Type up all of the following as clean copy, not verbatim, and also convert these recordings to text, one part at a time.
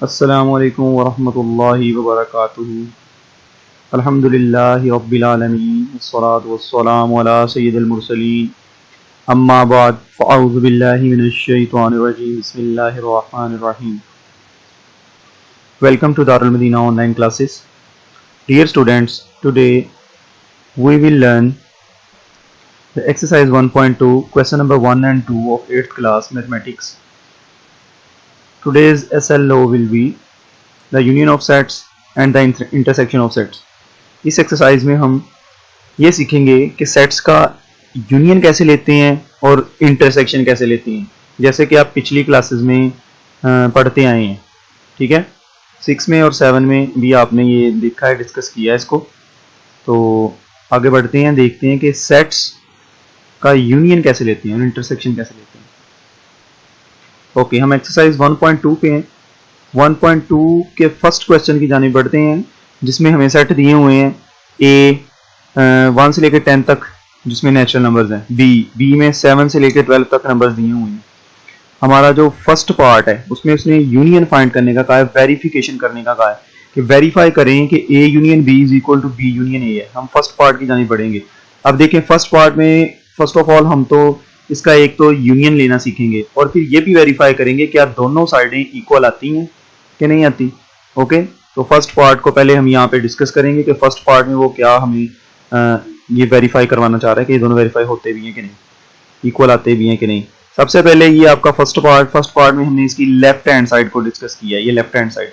अस्सलामु अलैकुम वरहमतुल्लाहि वबरकातुहू। अल्हम्दुलिल्लाहि रब्बिल आलमीन वस्सलातु वस्सलामु अला सय्यिदिल मुरसलीन अम्मा बाद फ़अऊज़ु बिल्लाहि मिनश शैतानिर रजीम बिस्मिल्लाहिर रहमानिर रहीम। Welcome to Darul Madina online classes. Dear students, today we will learn the exercise 1.2 question number 1 and 2 of 8th class mathematics. Today's SLO will be the union of sets and the intersection of sets. इस exercise में हम ये सीखेंगे कि sets का union कैसे लेते हैं और इंटरसेक्शन कैसे लेते हैं, जैसे कि आप पिछली क्लासेस में पढ़ते आए हैं। ठीक है, 6 में और 7 में भी आपने ये देखा है, डिस्कस किया है इसको। तो आगे बढ़ते हैं, देखते हैं कि सेट्स का यूनियन कैसे लेते हैं और इंटरसेक्शन कैसे लेते हैं। ओके, हम एक्सरसाइज 1.2 पे हैं। 1.2 के फर्स्ट क्वेश्चन की जानिब बढ़ते हैं, जिसमें हमें सेट दिए हुए हैं ए 1 से लेकर 10 तक, जिसमें नेचुरल नंबर्स हैं। बी में 7 से लेकर 12 तक नंबर्स दिए हुए हैं। हमारा जो फर्स्ट पार्ट है उसमें उसने यूनियन फाइंड करने का कहा है, वेरिफिकेशन करने का कहा है कि वेरीफाई करें कि A union B is equal to B union A है। हम फर्स्ट पार्ट की जानिब बढ़ेंगे। अब देखें, फर्स्ट पार्ट में फर्स्ट ऑफ ऑल हम तो इसका एक तो यूनियन लेना सीखेंगे और फिर ये भी वेरीफाई करेंगे क्या दोनों साइडें इक्वल आती हैं कि नहीं आती। ओके, तो फर्स्ट पार्ट को पहले हम यहाँ पे डिस्कस करेंगे कि फर्स्ट पार्ट में वो क्या हमें ये वेरीफाई करवाना चाह रहा है कि ये दोनों वेरीफाई होते भी हैं कि नहीं, इक्वल आते भी हैं कि नहीं। सबसे पहले ये आपका फर्स्ट पार्ट में हमने इसकी लेफ्ट हैंड साइड को डिस्कस किया है। ये लेफ्ट हैंड साइड,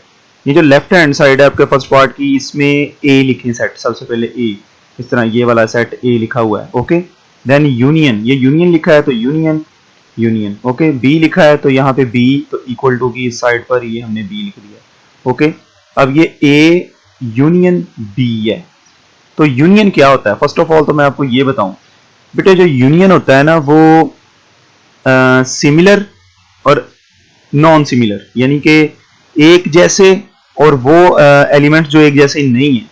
ये जो लेफ्ट हैंड साइड है आपके फर्स्ट पार्ट की, इसमें ए लिखें सेट। सबसे पहले ए, इस तरह ये वाला सेट ए लिखा हुआ है। ओके, देन यूनियन, ये यूनियन लिखा है तो यूनियन। ओके, बी लिखा है तो यहाँ पे बी, तो इक्वल टू की इस साइड पर ये हमने बी लिख दिया। ओके, अब ये ए यूनियन बी है। तो यूनियन क्या होता है? फर्स्ट ऑफ ऑल तो मैं आपको ये बताऊं बेटे, जो यूनियन होता है ना वो सिमिलर और नॉन सिमिलर, यानी कि एक जैसे और वो एलिमेंट्स जो एक जैसे नहीं है,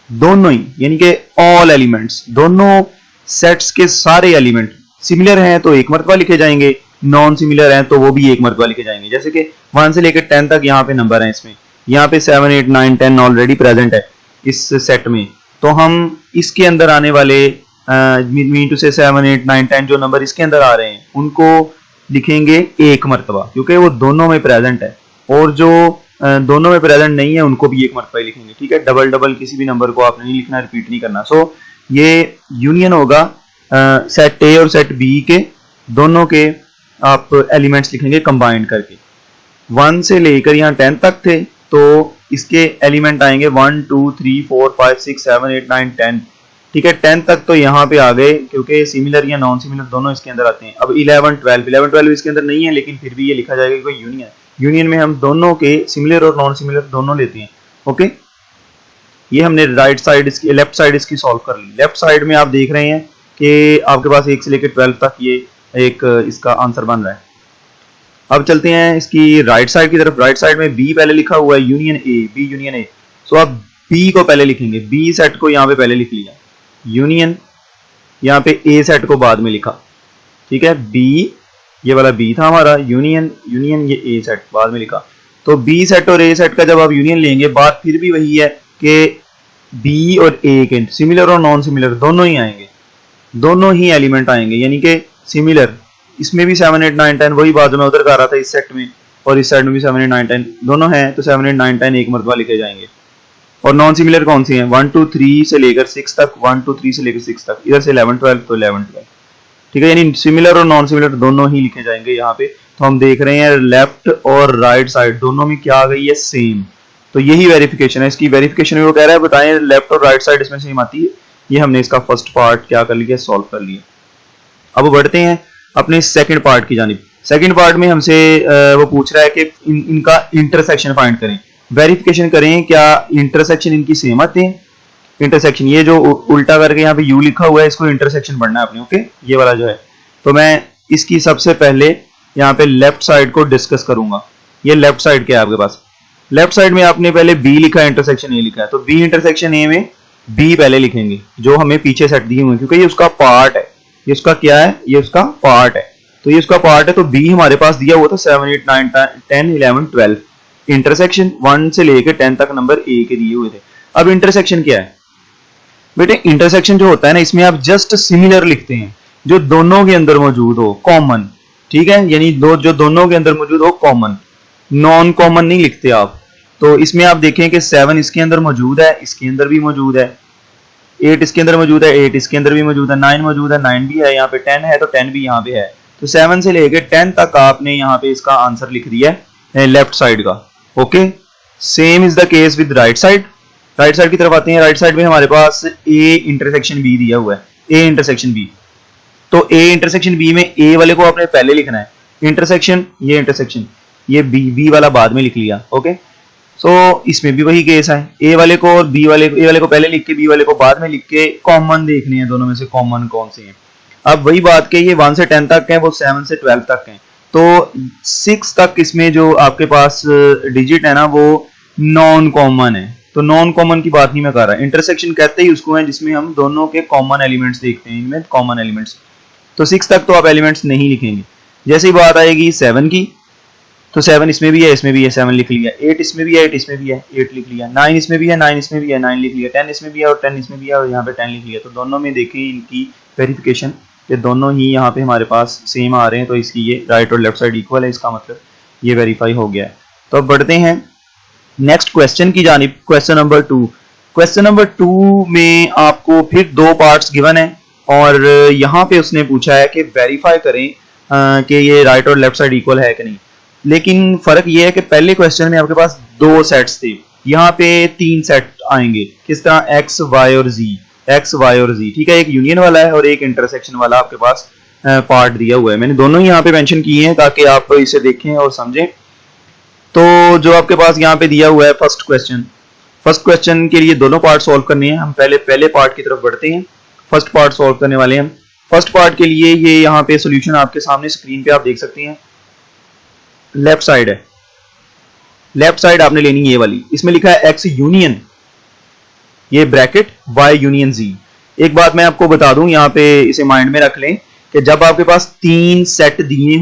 दोनों ही, यानी कि ऑल एलिमेंट्स, दोनों सेट्स के सारे एलिमेंट सिमिलर हैं तो एक मरतबा लिखे जाएंगे, नॉन सिमिलर हैं तो वो भी एक मरतबा लिखे जाएंगे। जैसे कि 1 से लेकर 10 तक यहाँ पे नंबर हैं, इसमें यहाँ पे 7 8 9 10 ऑलरेडी प्रेजेंट है इस सेट में। तो हम इसके अंदर आने वाले मीन टू से 7 8 9 10 जो नंबर इसके अंदर आ रहे हैं उनको लिखेंगे एक मरतबा, क्योंकि वो दोनों में प्रेजेंट है, और जो दोनों में प्रेजेंट नहीं है उनको भी एक मरतबा ही लिखेंगे। ठीक है, डबल डबल किसी भी नंबर को आपने नहीं लिखना, रिपीट नहीं करना। सो ये यूनियन होगा सेट ए और सेट बी के, दोनों के आप एलिमेंट्स लिखेंगे कंबाइंड करके। 1 से लेकर यहाँ 10 तक थे तो इसके एलिमेंट आएंगे 1 2 3 4 5 6 7 8 9 10। ठीक है, 10 तक तो यहाँ पे आ गए क्योंकि सिमिलर या नॉन सिमिलर दोनों इसके अंदर आते हैं। अब 11 12 इसके अंदर नहीं है, लेकिन फिर भी ये लिखा जाएगा कि कोई यूनियन है। यूनियन में हम दोनों के सिमिलर और नॉन सिमिलर दोनों लेते हैं। ओके, ये हमने राइट साइड इसकी, लेफ्ट साइड इसकी सॉल्व कर ली। लेफ्ट साइड में आप देख रहे हैं कि आपके पास 1 से लेकर 12 तक ये एक इसका आंसर बन रहा है। अब चलते हैं इसकी राइट साइड की तरफ। राइट साइड में बी पहले लिखा हुआ है, union A, B union A. So आप बी को पहले लिखेंगे, बी सेट को यहाँ पे पहले लिख लिया, यूनियन यहाँ पे ए सेट को बाद में लिखा। ठीक है, बी, ये वाला बी था हमारा, यूनियन ये ए सेट बाद में लिखा। तो बी सेट और ए सेट का जब आप यूनियन लेंगे, बात फिर भी वही है कि बी और ए के सिमिलर और नॉन सिमिलर दोनों ही आएंगे, दोनों ही एलिमेंट आएंगे, यानी कि सिमिलर। इसमें भी 7 8 9 10 वही बात मैं उधर कर रहा था, इस सेट में और इस साइड में भी 7 8 9 10 दोनों हैं, तो 7 8 9 10 एक मरतबा लिखे जाएंगे। और नॉन सिमिलर कौन सी हैं? 1 2 3 से लेकर 6 तक, 1 2 3 से लेकर 6 तक, इधर से 11 12 तो 11 12। ठीक है, यानी सिमिलर और नॉन सिमिलर दोनों ही लिखे जाएंगे यहाँ पे। तो हम देख रहे हैं लेफ्ट और राइट साइड दोनों में क्या आ गई है, सेम। तो यही वेरिफिकेशन है इसकी। वेरिफिकेशन में वो कह रहा है बताएं लेफ्ट और राइट साइड इसमें सेम आती है। ये हमने इसका फर्स्ट पार्ट क्या कर लिया, सॉल्व कर लिया। अब बढ़ते हैं अपने सेकंड पार्ट की जानिब। सेकंड पार्ट में हमसे वो पूछ रहा है कि इनका इंटरसेक्शन फाइंड करें, वेरिफिकेशन करें क्या इंटरसेक्शन इनकी सेम आते हैं। इंटरसेक्शन, ये जो उल्टा करके यहाँ पे यू लिखा हुआ है, इसको इंटरसेक्शन पढ़ना है आपने। ओके, ये वाला जो है, तो मैं इसकी सबसे पहले यहाँ पे लेफ्ट साइड को डिस्कस करूंगा। ये लेफ्ट साइड क्या है आपके पास? लेफ्ट साइड में आपने पहले बी लिखा है, इंटरसेक्शन ए लिखा है, तो बी इंटरसेक्शन ए में बी पहले लिखेंगे जो हमें पीछे सेट दिए हुए, क्योंकि ये उसका पार्ट है। ये उसका क्या है? ये उसका पार्ट है। तो ये उसका पार्ट है, तो बी हमारे पास दिया हुआ था 7 8 9 10 11 12। इंटरसेक्शन 1 से लेकर 10 तक नंबर ए के दिए हुए थे। अब इंटरसेक्शन क्या है बेटे? इंटरसेक्शन जो होता है ना, इसमें आप जस्ट सिमिलर लिखते हैं, जो दोनों के अंदर मौजूद हो, कॉमन, ठीक है, यानी जो दोनों के अंदर मौजूद हो कॉमन, नॉन कॉमन नहीं लिखते आप। तो इसमें आप देखें कि 7 इसके अंदर मौजूद है, इसके अंदर भी मौजूद है, 8 इसके अंदर मौजूद है, 8 इसके अंदर भी मौजूद है, 9 मौजूद है, 9 भी है, यहाँ पे 10 है तो 10 भी यहाँ पे है। तो 7 से लेकर 10 तक आपने यहाँ पे इसका आंसर लिख दिया है लेफ्ट साइड का। Okay, same is the case with right side. Right side की तरफ आते हैं। राइट साइड में हमारे पास ए इंटरसेक्शन बी दिया हुआ है, ए इंटरसेक्शन बी। तो ए इंटरसेक्शन बी में ए वाले को आपने पहले लिखना है, इंटरसेक्शन ये बी वाला बाद में लिख लिया। ओके, सो इसमें भी वही केस है, ए वाले को और ए वाले को पहले लिख के बी वाले को बाद में लिख के कॉमन देखने हैं, दोनों में से कॉमन कौन से हैं। अब वही बात के ये 1 से 10 तक है, वो 7 से 12 तक हैं, तो 6 तक इसमें जो आपके पास डिजिट है ना वो नॉन कॉमन है। तो नॉन कॉमन की बात नहीं मैं कर रहा, इंटरसेक्शन कहते ही उसको है जिसमें हम दोनों के कॉमन एलिमेंट्स देखते हैं, इनमें कॉमन एलिमेंट्स। तो 6 तक तो आप एलिमेंट्स नहीं लिखेंगे। जैसे ही बात आएगी 7 की, तो 7 इसमें भी है, इसमें भी है, 7 लिख लिया, 8 इसमें भी है, 8 इसमें भी है, 8 लिख लिया, 9 इसमें भी है, 9 इसमें भी है, 9 लिख लिया, 10 इसमें भी है और 10 इसमें भी है और यहाँ पे 10 लिख लिया। तो दोनों में देखें इनकी वेरिफिकेशन, ये दोनों ही यहाँ पे हमारे पास सेम आ रहे हैं, तो इसकी ये राइट और लेफ्ट साइड इक्वल है, इसका मतलब ये वेरीफाई हो गया है। तो अब बढ़ते हैं नेक्स्ट क्वेश्चन की जानिब। Question number 2। क्वेश्चन नंबर 2 में आपको फिर 2 पार्ट्स गिवन है और यहाँ पे उसने पूछा है कि वेरीफाई करें कि ये राइट और लेफ्ट साइड इक्वल है कि नहीं। लेकिन फर्क ये है कि पहले क्वेश्चन में आपके पास 2 सेट्स थे, यहाँ पे 3 सेट आएंगे। किस तरह? एक्स वाई और जी, ठीक है, एक यूनियन वाला है और एक इंटरसेक्शन वाला आपके पास पार्ट दिया हुआ है। मैंने दोनों ही यहाँ पे मेंशन किए हैं ताकि आप इसे देखें और समझें। तो जो आपके पास यहाँ पे दिया हुआ है फर्स्ट क्वेश्चन के लिए दोनों पार्ट सॉल्व करने हैं। हम पहले पार्ट की तरफ बढ़ते हैं, फर्स्ट पार्ट सॉल्व करने वाले हैं। फर्स्ट पार्ट के लिए ये यहाँ पे सोल्यूशन आपके सामने स्क्रीन पे आप देख सकते हैं। लेफ्ट साइड है, लेफ्ट साइड आपने लेनी ये वाली, इसमें लिखा है एक्स यूनियन, ये ब्रैकेट वाई यूनियन जी। एक बात मैं आपको बता दूं, यहाँ पे इसे माइंड में रख लें कि जब आपके पास 3 सेट दिए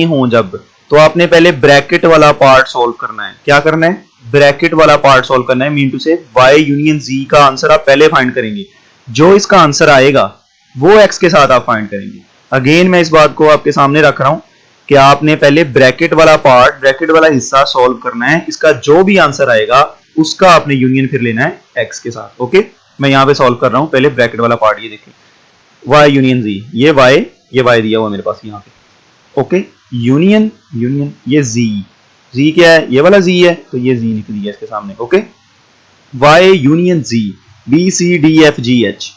हों जब, तो आपने पहले ब्रैकेट वाला पार्ट सॉल्व करना है। क्या करना है? ब्रैकेट वाला पार्ट सॉल्व करना है। मीन टू से वाई यूनियन जी का आंसर आप पहले फाइंड करेंगे, जो इसका आंसर आएगा वो एक्स के साथ आप फाइंड करेंगे। अगेन मैं इस बात को आपके सामने रख रहा हूं कि आपने पहले ब्रैकेट वाला पार्ट, ब्रैकेट वाला हिस्सा सॉल्व करना है, इसका जो भी आंसर आएगा उसका आपने यूनियन फिर लेना है एक्स के साथ। ओके, मैं यहाँ पे सॉल्व कर रहा हूं पहले ब्रैकेट वाला पार्ट, ये देखें वाई यूनियन जी, ये वाई दिया हुआ मेरे पास यहाँ पे। ओके, यूनियन ये जी क्या है? ये वाला जी है, तो ये जी लिख दिया इसके सामने। Okay, Y union G, B C D F G H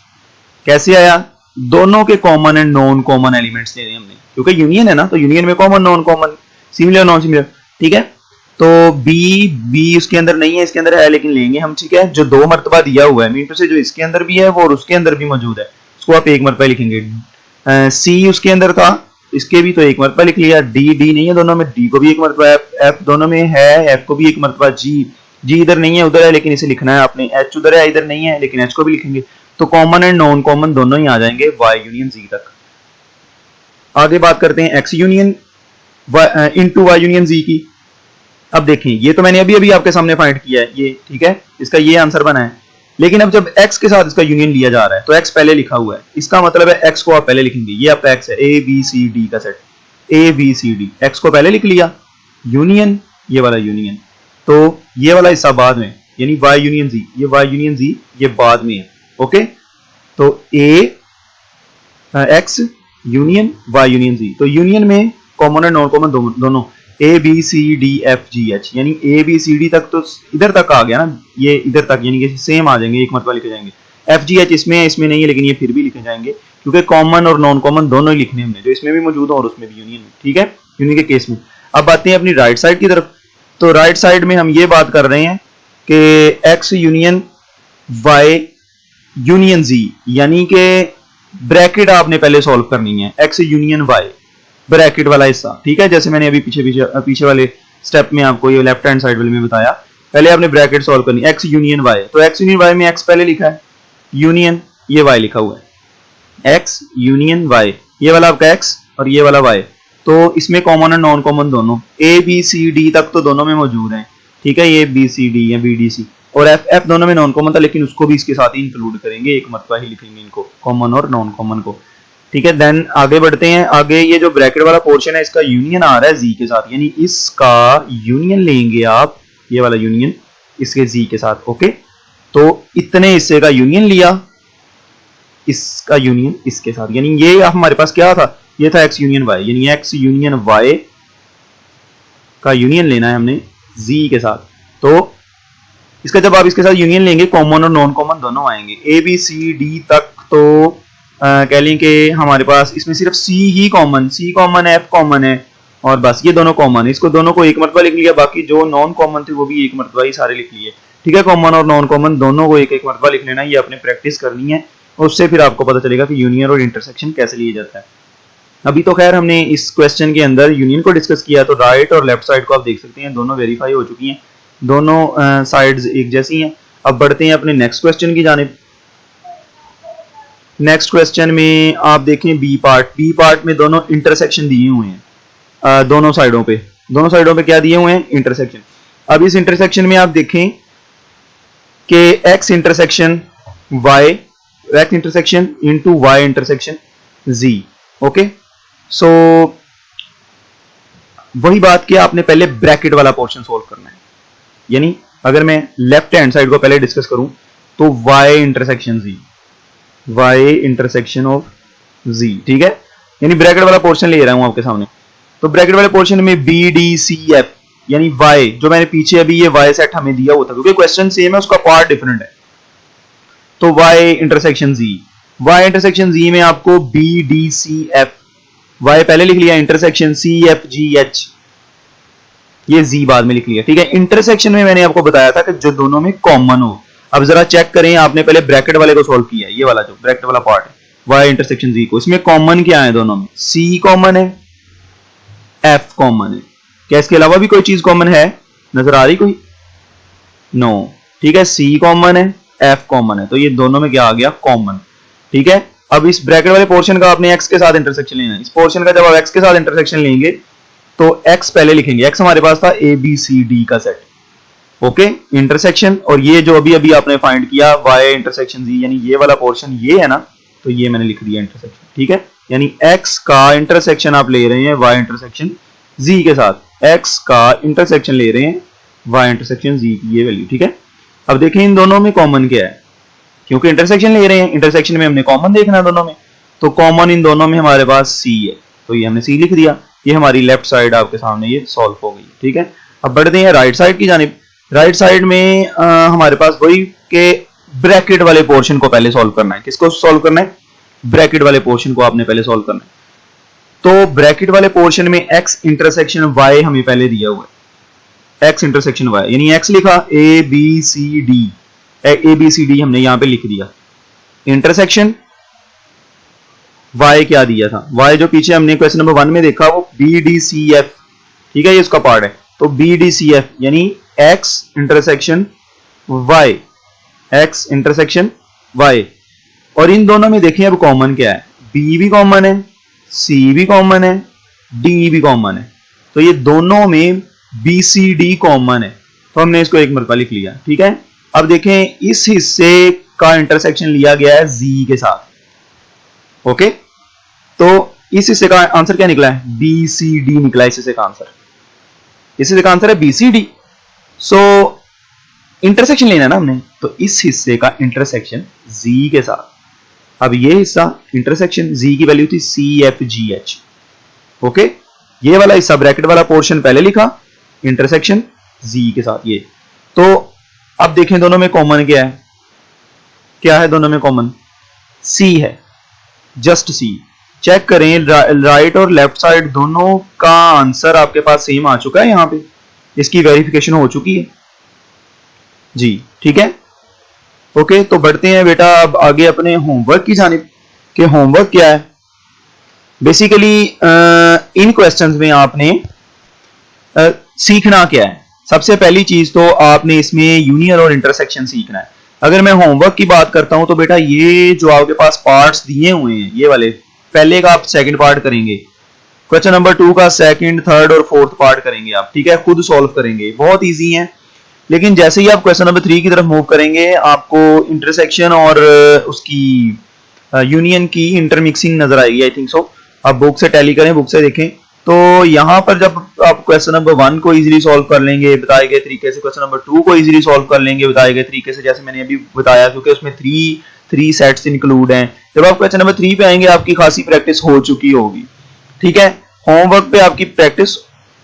कैसे आया? दोनों के common and non common elements लेने हमने, क्योंकि यूनियन है ना, तो यूनियन में common non common, similar non similar, ठीक है। तो बी उसके अंदर नहीं है, इसके अंदर है, लेकिन लेंगे हम, ठीक है। जो 2 मरतबा दिया हुआ है, मीन टू से जो इसके अंदर भी है वो और उसके अंदर भी मौजूद है, उसको आप 1 मरतबा लिखेंगे। सी उसके अंदर था, इसके भी तो 1 मरतबा लिख लिया। डी नहीं है दोनों में, डी को भी 1 मरतबा, एफ दोनों में है, एफ को भी 1 मरतबा। जी इधर नहीं है, उधर है, लेकिन इसे लिखना है आपने। एच उधर है, इधर नहीं है, लेकिन एच को भी लिखेंगे। तो कॉमन एंड नॉन कॉमन दोनों ही आ जाएंगे वाई यूनियन जी तक। आगे बात करते हैं X union into Y union G की। अब देखें, ये तो मैंने अभी आपके सामने फाइंड किया है, ये ठीक है, इसका ये आंसर बना है। लेकिन अब जब x के साथ इसका यूनियन लिया जा रहा है, तो x पहले लिखा हुआ है, इसका मतलब है x को आप पहले लिखेंगे। ये आपका x है, ए बी सी डी का सेट, A B C D, x को पहले लिख लिया, यूनियन ये वाला यूनियन, तो ये वाला हिस्सा बाद में, यानी y यूनियन z, ये y यूनियन z ये बाद में है। ओके, तो x union y union z, तो यूनियन में कॉमन और नॉन कॉमन दोनों A B C D F G H, यानी ए बी सी डी तक तो इधर तक आ गया ना, ये इधर तक यानी कि सेम आ जाएंगे, 1 मरतबा लिखे जाएंगे। एफ जी एच इसमें है, इसमें नहीं है, लेकिन ये फिर भी लिखे जाएंगे क्योंकि कॉमन और नॉन कॉमन दोनों ही लिखने हमने, जो इसमें भी मौजूद हो और उसमें भी यूनियन में, ठीक है, यूनियन के केस में। अब आते हैं अपनी राइट साइड की तरफ। तो राइट साइड में हम ये बात कर रहे हैं कि एक्स यूनियन वाई यूनियन जी, यानी कि ब्रैकेट आपने पहले सॉल्व करनी है, एक्स यूनियन वाई ब्रैकेट वाला हिस्सा, ठीक है। जैसे मैंने अभी पीछे वाले स्टेप में आपको ये लेफ्ट हैंड साइड वाले में बताया, पहले आपने ब्रैकेट सॉल्व करनी, एक्स यूनियन वाई। तो एक्स यूनियन वाई में एक्स पहले लिखा है, यूनियन ये वाई लिखा हुआ है, एक्स यूनियन वाई, ये वाला आपका एक्स और ये वाला वाई। तो इसमें कॉमन और नॉन कॉमन दोनों, ए बी सी डी तक तो दोनों में मौजूद हैं, ठीक है, ये बी सी डी या बी डी सी, और एफ एफ दोनों में नॉन कॉमन था, लेकिन उसको भी इसके साथ ही इंक्लूड करेंगे, एक मरतबा ही लिखेंगे इनको, कॉमन और नॉन कॉमन को, ठीक है। देन आगे बढ़ते हैं। आगे ये जो ब्रैकेट वाला पोर्शन है इसका यूनियन आ रहा है जी के साथ, यानी इसका यूनियन लेंगे आप, ये वाला यूनियन इसके जी के साथ, ओके। तो इतने हिस्से का यूनियन लिया, इसका यूनियन इसके साथ, यानी ये हमारे पास क्या था, ये था एक्स यूनियन वाई, यानी एक्स यूनियन वाई का यूनियन लेना है हमने जी के साथ। तो इसका जब आप इसके साथ यूनियन लेंगे कॉमन और नॉन कॉमन दोनों आएंगे। ए बी सी डी तक तो कह लें कि हमारे पास इसमें सिर्फ सी ही कॉमन, सी कॉमन है, एफ कॉमन है, और बस ये दोनों कॉमन है, इसको दोनों को एक मरतबा लिख लिया, बाकी जो नॉन कॉमन थे वो भी एक मरतबा ही सारे लिख लिए, ठीक है। कॉमन और नॉन कॉमन दोनों को एक एक मरतबा लिख लेना, ये आपने प्रैक्टिस करनी है, उससे फिर आपको पता चलेगा कि यूनियन और इंटरसेक्शन कैसे लिया जाता है। अभी तो खैर हमने इस क्वेश्चन के अंदर यूनियन को डिस्कस किया, तो राइट और लेफ्ट साइड को आप देख सकते हैं दोनों वेरीफाई हो चुकी हैं, दोनों साइड्स एक जैसी हैं। अब बढ़ते हैं अपने नेक्स्ट क्वेश्चन की जानिब। नेक्स्ट क्वेश्चन में आप देखें बी पार्ट में दोनों इंटरसेक्शन दिए हुए हैं, दोनों साइडों पे क्या दिए हुए हैं, इंटरसेक्शन। अब इस इंटरसेक्शन में आप देखें कि X intersection Y, X intersection into Y intersection G, okay. So वही बात कि आपने पहले ब्रैकेट वाला पोर्शन सोल्व करना है, यानी अगर मैं लेफ्ट हैंड साइड को पहले डिस्कस करूं तो Y intersection G, Y intersection of G, ठीक है, यानी ब्रैकेट वाला पोर्शन ले रहा हूं आपके सामने। तो ब्रैकेट वाले पोर्शन में बी डी सी एफ, यानी वाई जो मैंने पीछे अभी ये वाई सेट हमें दिया हुआ था, क्योंकि क्वेश्चन सेम है उसका पार्ट डिफरेंट है, तो वाई इंटरसेक्शन जी में आपको B D C F, Y पहले लिख लिया, intersection C F G H, ये जी बाद में लिख लिया, ठीक है। इंटरसेक्शन में मैंने आपको बताया था कि जो दोनों में कॉमन हो। अब जरा चेक करें, आपने पहले ब्रैकेट वाले को सॉल्व किया, ये वाला जो ब्रैकेट वाला पार्ट है वाई इंटरसेक्शन जी को, इसमें कॉमन क्या है दोनों में, सी कॉमन है, एफ कॉमन है, क्या इसके अलावा भी कोई चीज कॉमन है, नजर आ रही कोई, नो, ठीक है, सी कॉमन है, एफ कॉमन है, तो ये दोनों में क्या आ गया, कॉमन, ठीक है। अब इस ब्रैकेट वाले पोर्शन का आपने एक्स के साथ इंटरसेक्शन लेना है, इस पोर्शन का जब आप एक्स के साथ इंटरसेक्शन लेंगे तो एक्स पहले लिखेंगे, एक्स हमारे पास था ए बी सी डी का सेट, ओके, इंटरसेक्शन, और ये जो अभी अभी आपने फाइंड किया वाई इंटरसेक्शन जी, यानी ये वाला पोर्शन ये है ना, तो ये मैंने लिख दिया इंटरसेक्शन, ठीक है, यानी एक्स का इंटरसेक्शन आप ले रहे हैं वाई इंटरसेक्शन जी के साथ, एक्स का इंटरसेक्शन ले रहे हैं वाई इंटरसेक्शन जी की ये वैल्यू, ठीक है। अब देखें इन दोनों में कॉमन क्या है, क्योंकि इंटरसेक्शन ले रहे हैं, इंटरसेक्शन में हमने कॉमन देखना है दोनों में, तो कॉमन इन दोनों में हमारे पास सी है, तो ये हमने सी लिख दिया, ये हमारी लेफ्ट साइड आपके सामने ये सॉल्व हो गई, ठीक है। अब बढ़ते हैं राइट साइड की जानिब। राइट साइड में हमारे पास वही के ब्रैकेट वाले पोर्शन को पहले सॉल्व करना है, किसको सॉल्व करना है, ब्रैकेट वाले पोर्शन को आपने पहले सॉल्व करना है। तो ब्रैकेट वाले पोर्शन में एक्स इंटरसेक्शन वाई हमें पहले दिया हुआ है, एक्स इंटरसेक्शन वाई, यानी एक्स लिखा, ए बी सी डी हमने यहां पे लिख दिया, इंटरसेक्शन वाई क्या दिया था, वाई जो पीछे हमने क्वेश्चन नंबर 1 में देखा वो बी डी सी एफ, ठीक है, ये उसका पार्ट है, तो बी डी सी एफ यानी X intersection Y, X intersection Y, और इन दोनों में देखिए अब कॉमन क्या है, बी भी कॉमन है, सी भी कॉमन है, डी भी कॉमन है, तो ये दोनों में बी सी डी कॉमन है, तो हमने इसको एक मरतबा लिख लिया, ठीक है। अब देखें इस हिस्से का इंटरसेक्शन लिया गया है जी के साथ, ओके, तो इस हिस्से का आंसर क्या निकला है, बी सी डी निकला है इस हिस्से का आंसर, इस हिस्से का आंसर है बी सी डी। सो इंटरसेक्शन लेना है ना हमने, तो इस हिस्से का इंटरसेक्शन जी के साथ, अब ये हिस्सा इंटरसेक्शन जी की वैल्यू थी C F G H, okay, ये वाला हिस्सा ब्रैकेट वाला पोर्शन पहले लिखा, इंटरसेक्शन जी के साथ ये। तो अब देखें दोनों में कॉमन क्या है, क्या है दोनों में कॉमन, सी है, जस्ट सी। चेक करें राइट और लेफ्ट साइड दोनों का आंसर आपके पास सेम आ चुका है, यहां पे इसकी वेरिफिकेशन हो चुकी है जी, ठीक है, ओके। तो बढ़ते हैं बेटा अब आगे अपने होमवर्क की जानिब, कि होमवर्क क्या है। बेसिकली इन क्वेश्चंस में आपने सीखना क्या है, सबसे पहली चीज तो आपने इसमें यूनियन और इंटरसेक्शन सीखना है। अगर मैं होमवर्क की बात करता हूं तो बेटा ये जो आपके पास पार्ट्स दिए हुए हैं ये वाले, पहले का आप सेकंड पार्ट करेंगे, क्वेश्चन नंबर 2 का सेकंड, थर्ड और फोर्थ पार्ट करेंगे आप, ठीक है, खुद सॉल्व करेंगे, बहुत इजी है। लेकिन जैसे ही आप क्वेश्चन नंबर 3 की तरफ मूव करेंगे आपको इंटरसेक्शन और उसकी यूनियन की इंटरमिक्सिंग नजर आएगी, आई थिंक सो। आप बुक से टैली करें, बुक से देखें, तो यहाँ पर जब आप क्वेश्चन नंबर 1 को इजीली सॉल्व कर लेंगे बताए गए तरीके से, क्वेश्चन नंबर 2 को इजीली सॉल्व कर लेंगे बताए गए तरीके से, जैसे मैंने अभी बताया, क्योंकि उसमें थ्री सेट्स इंक्लूड हैं। जब आप क्वेश्चन नंबर 3 पे आएंगे आपकी खासी प्रैक्टिस हो चुकी होगी, ठीक है। होमवर्क पे आपकी प्रैक्टिस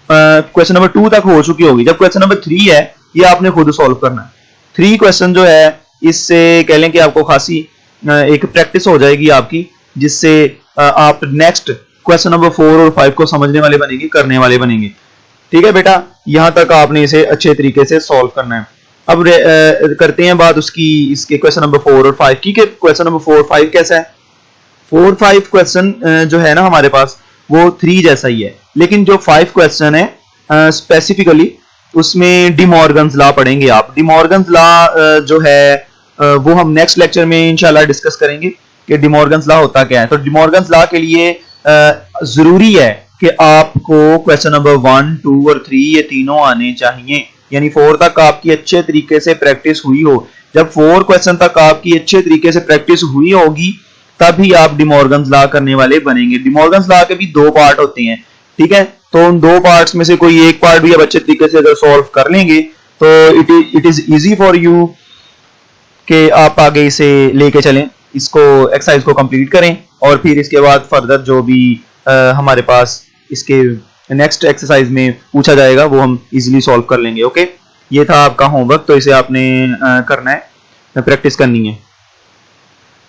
क्वेश्चन नंबर 2 तक हो चुकी होगी। जब क्वेश्चन नंबर 3 है ये आपने खुद सॉल्व करना है। 3 क्वेश्चन जो है इससे कह लें कि आपको खासी एक प्रैक्टिस हो जाएगी आपकी, जिससे आप नेक्स्ट क्वेश्चन नंबर 4 और 5 को समझने वाले बनेंगे, करने वाले बनेंगे, ठीक है बेटा। यहां तक आपने इसे अच्छे तरीके से सॉल्व करना है। अब करते हैं बात उसकी, इसके क्वेश्चन नंबर 4 और 5 की। क्वेश्चन नंबर 4 5 कैसा है? 4 5 क्वेश्चन जो है ना हमारे पास वो 3 जैसा ही है, लेकिन जो 5 क्वेश्चन है स्पेसिफिकली उसमें डी मॉर्गन्स लॉ पढ़ेंगे आप। डी मॉर्गन्स लॉ जो है वो हम नेक्स्ट लेक्चर में इंशाल्लाह डिस्कस करेंगे कि डी मॉर्गन्स लॉ होता क्या है। तो डी मॉर्गन्स लॉ के लिए जरूरी है कि आपको क्वेश्चन नंबर 1 2 और 3 ये तीनों आने चाहिए, यानी 4 तक आपकी अच्छे तरीके से प्रैक्टिस हुई हो। जब 4 क्वेश्चन तक आपकी अच्छे तरीके से प्रैक्टिस हुई होगी तभी आप डी मॉर्गन्स लॉ करने वाले बनेंगे। डी मॉर्गन्स लॉ के भी 2 पार्ट होते हैं, ठीक है। तो उन 2 पार्ट्स में से कोई एक पार्ट भी आप अच्छे तरीके से अगर सॉल्व कर लेंगे तो it is easy for you कि आप आगे इसे लेके चलें, इसको एक्सरसाइज को कंप्लीट करें और फिर इसके बाद फर्दर जो भी हमारे पास इसके नेक्स्ट एक्सरसाइज में पूछा जाएगा वो हम इजीली सॉल्व कर लेंगे। ओके, ये था आपका होमवर्क, तो इसे आपने करना है, प्रैक्टिस करनी है।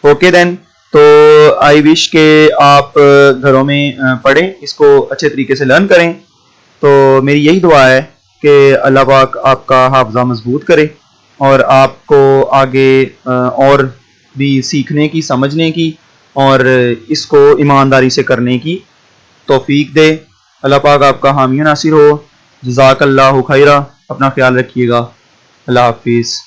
ओके देन, तो आई विश के आप घरों में पढ़ें, इसको अच्छे तरीके से लर्न करें। तो मेरी यही दुआ है कि अल्लाह पाक आपका हाफजा मजबूत करे और आपको आगे और भी सीखने की, समझने की और इसको ईमानदारी से करने की तौफीक दे। अल्लाह पाक आपका हामी नासिर हो। जज़ाकल्लाहु खैरा। अपना ख्याल रखिएगा। अल्लाह हाफिज़।